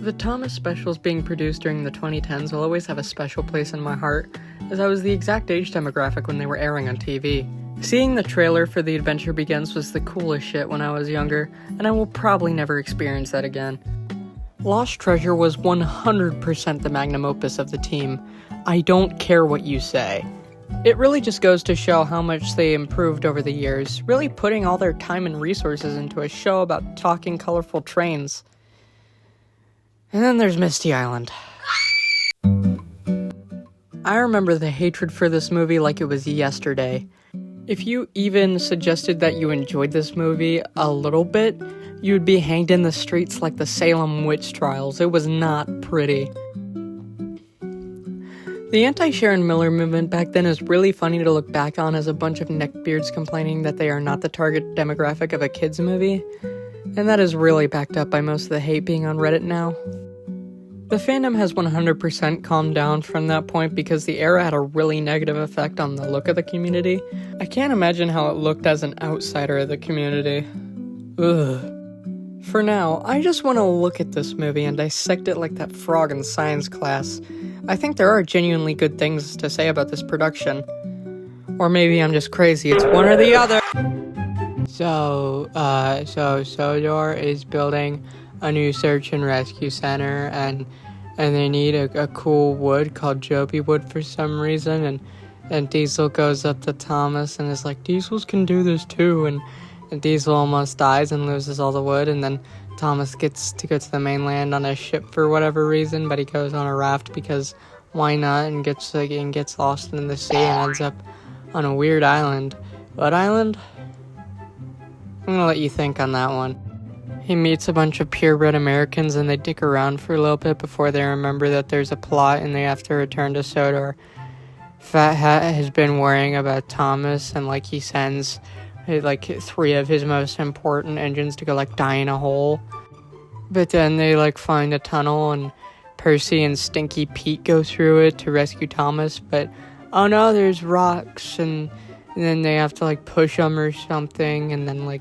The Thomas specials being produced during the 2010s will always have a special place in my heart, as I was the exact age demographic when they were airing on TV. Seeing the trailer for The Adventure Begins was the coolest shit when I was younger, and I will probably never experience that again. Lost Treasure was 100% the magnum opus of the team. I don't care what you say. It really just goes to show how much they improved over the years, really putting all their time and resources into a show about talking colorful trains. And then there's Misty Island. I remember the hatred for this movie like it was yesterday. If you even suggested that you enjoyed this movie a little bit, you would be hanged in the streets like the Salem witch trials. It was not pretty. The anti-Sharon Miller movement back then is really funny to look back on as a bunch of neckbeards complaining that they are not the target demographic of a kids movie, and that is really backed up by most of the hate being on Reddit now. The fandom has 100% calmed down from that point because the era had a really negative effect on the look of the community. I can't imagine how it looked as an outsider of the community. Ugh. For now, I just want to look at this movie and dissect it like that frog in science class. I think there are genuinely good things to say about this production. Or maybe I'm just crazy, it's one or the other! So Sodor is building a new search and rescue center, and they need a cool wood called Joby wood for some reason, and Diesel goes up to Thomas and is like, Diesels can do this too, and Diesel almost dies and loses all the wood, and then Thomas gets to go to the mainland on a ship for whatever reason, but he goes on a raft because why not, and gets lost in the sea and ends up on a weird island. What island? I'm gonna let you think on that one. He meets a bunch of purebred Americans and they dick around for a little bit before they remember that there's a plot and they have to return to Sodor. Fat Hat has been worrying about Thomas, and he sends 3 of his most important engines to go die in a hole. But then they find a tunnel and Percy and Stinky Pete go through it to rescue Thomas, but oh no, there's rocks, and then they have to push them or something, and then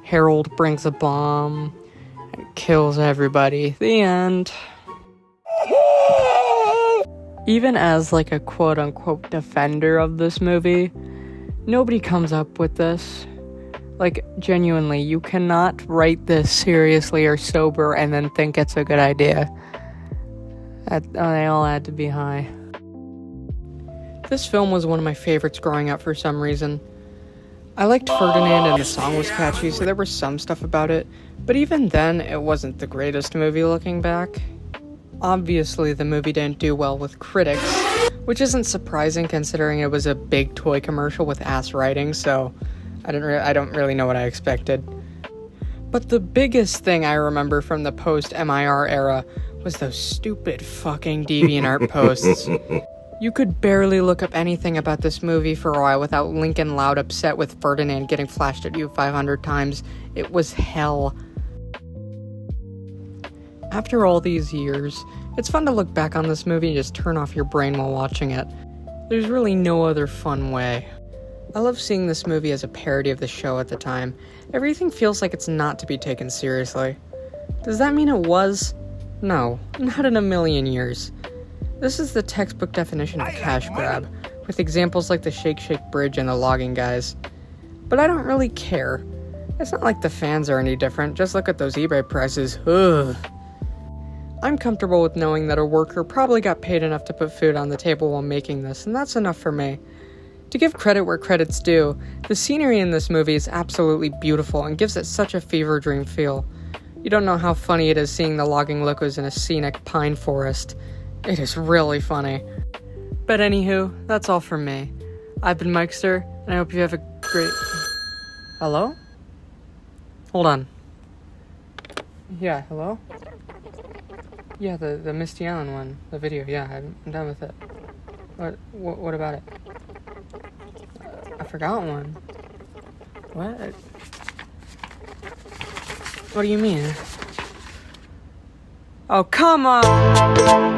Harold brings a bomb and kills everybody. The end. Even as a quote-unquote defender of this movie, nobody comes up with this. Genuinely, you cannot write this seriously or sober and then think it's a good idea. They all had to be high. This film was one of my favorites growing up for some reason. I liked Ferdinand and the song was catchy, so there was some stuff about it, but even then, it wasn't the greatest movie looking back. Obviously, the movie didn't do well with critics, which isn't surprising considering it was a big toy commercial with ass writing, so I don't really know what I expected. But the biggest thing I remember from the post-MIR era was those stupid fucking DeviantArt posts. You could barely look up anything about this movie for a while without Lincoln Loud upset with Ferdinand getting flashed at you 500 times. It was hell. After all these years, it's fun to look back on this movie and just turn off your brain while watching it. There's really no other fun way. I love seeing this movie as a parody of the show at the time. Everything feels like it's not to be taken seriously. Does that mean it was? No, not in a million years. This is the textbook definition of a cash grab, with examples like the Shake Shake Bridge and the logging guys. But I don't really care. It's not like the fans are any different, just look at those eBay prices. Ugh. I'm comfortable with knowing that a worker probably got paid enough to put food on the table while making this, and that's enough for me. To give credit where credit's due, the scenery in this movie is absolutely beautiful and gives it such a fever dream feel. You don't know how funny it is seeing the logging locos in a scenic pine forest. It is really funny. But anywho, that's all from me. I've been Mikester, and I hope you have a great... Hello? Hold on. Yeah, hello? Yeah, the Misty Island one. The video, yeah, I'm done with it. What about it? I forgot one. What? What do you mean? Oh, come on!